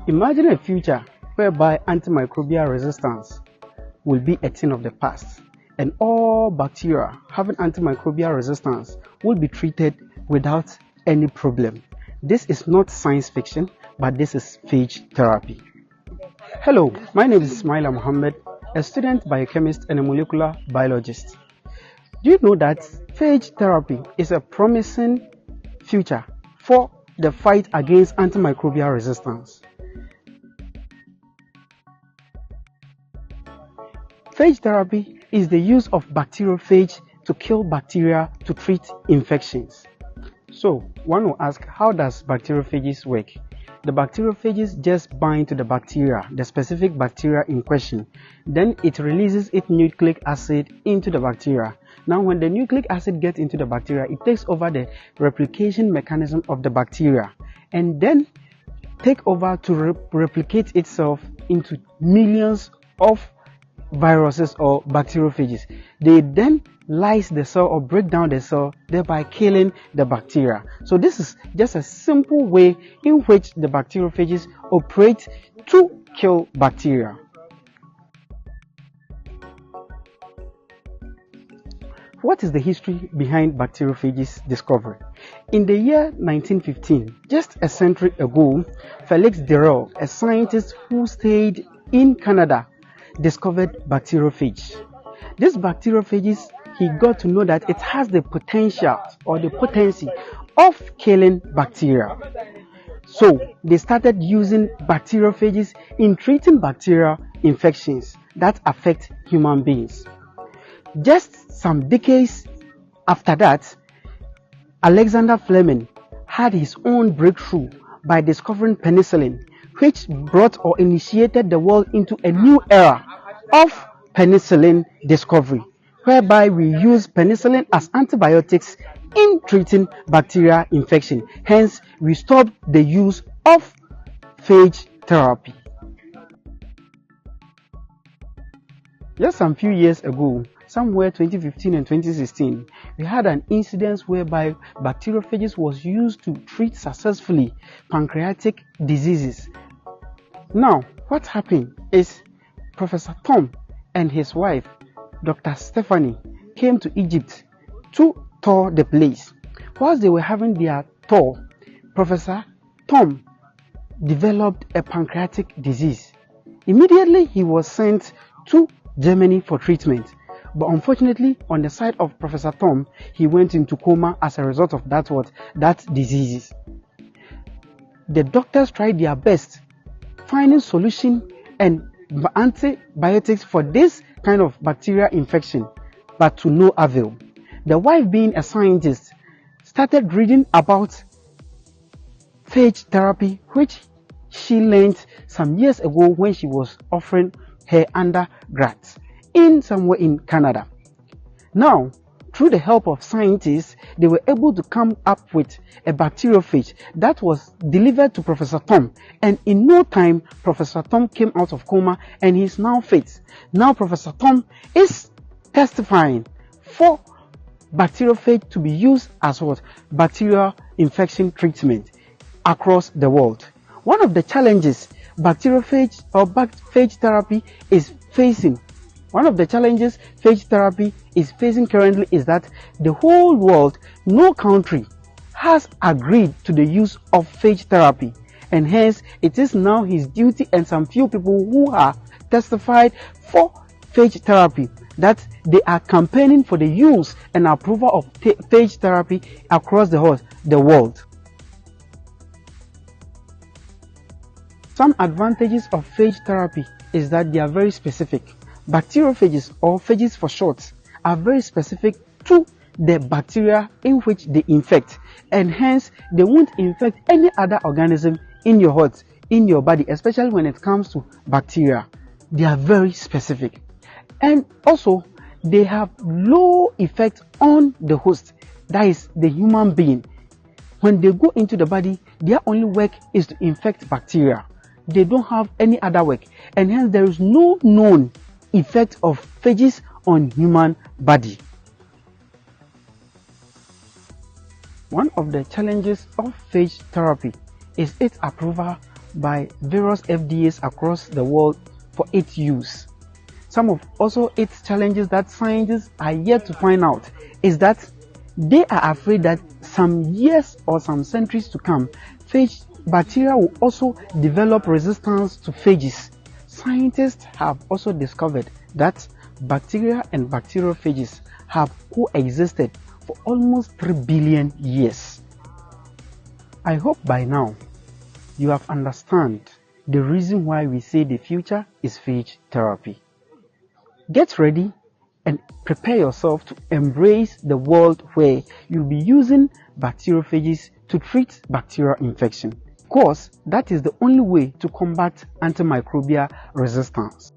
Imagine a future whereby antimicrobial resistance will be a thing of the past, and all bacteria having antimicrobial resistance will be treated without any problem. This is not science fiction, but this is phage therapy. Hello, my name is Ismaila Mohammed, a student biochemist and a molecular biologist. Do you know that phage therapy is a promising future for the fight against antimicrobial resistance? Phage therapy is the use of bacteriophage to kill bacteria to treat infections. So, one will ask, how does bacteriophages work? The bacteriophages just bind to the bacteria, the specific bacteria in question. Then it releases its nucleic acid into the bacteria. Now, when the nucleic acid gets into the bacteria, it takes over the replication mechanism of the bacteria and then take over to replicate itself into millions of viruses or bacteriophages. They then lyse the cell or break down the cell, thereby killing the bacteria. So this is just a simple way in which the bacteriophages operate to kill bacteria. What is the history behind bacteriophages discovery? In the year 1915, just a century ago, Felix Derel, a scientist who stayed in Canada, discovered bacteriophage. This bacteriophages, he got to know that it has the potential or the potency of killing bacteria. So they started using bacteriophages in treating bacterial infections that affect human beings. Just some decades after that, Alexander Fleming had his own breakthrough by discovering penicillin, which brought or initiated the world into a new era of penicillin discovery, whereby we use penicillin as antibiotics in treating bacterial infection. Hence, we stopped the use of phage therapy. Just some few years ago, somewhere 2015 and 2016, we had an incident whereby bacteriophages was used to treat successfully pancreatic diseases. Now, what happened is Professor Tom and his wife, Dr. Stephanie, came to Egypt to tour the place. Whilst they were having their tour, Professor Tom developed a pancreatic disease. Immediately, he was sent to Germany for treatment. But unfortunately, on the side of Professor Tom, he went into coma as a result of that disease. The doctors tried their best finding solution and antibiotics for this kind of bacterial infection, but to no avail. The wife, being a scientist, started reading about phage therapy, which she learned some years ago when she was offering her undergrads somewhere in Canada. Now, through the help of scientists, they were able to come up with a bacteriophage that was delivered to Professor Tom. And in no time, Professor Tom came out of coma and he is now fit. Now, Professor Tom is testifying for bacteriophage to be used as bacterial infection treatment across the world. One of the challenges bacteriophage or phage therapy is facing currently is that the whole world, no country has agreed to the use of phage therapy, and hence it is now his duty and some few people who are testified for phage therapy that they are campaigning for the use and approval of phage therapy across the world. Some advantages of phage therapy is that they are very specific. Bacteriophages, or phages for short, are very specific to the bacteria in which they infect, and hence they won't infect any other organism in your body, especially when it comes to bacteria. They are very specific, and also they have low effect on the host, that is the human being. When they go into the body, their only work is to infect bacteria. They don't have any other work, and hence there is no known effect of phages on human body. One of the challenges of phage therapy is its approval by various FDAs across the world for its use. Some of also its challenges that scientists are yet to find out is that they are afraid that some years or some centuries to come, phage bacteria will also develop resistance to phages. Scientists have also discovered that bacteria and bacteriophages have coexisted for almost 3 billion years. I hope by now you have understood the reason why we say the future is phage therapy. Get ready and prepare yourself to embrace the world where you'll be using bacteriophages to treat bacterial infection. Of course, that is the only way to combat antimicrobial resistance.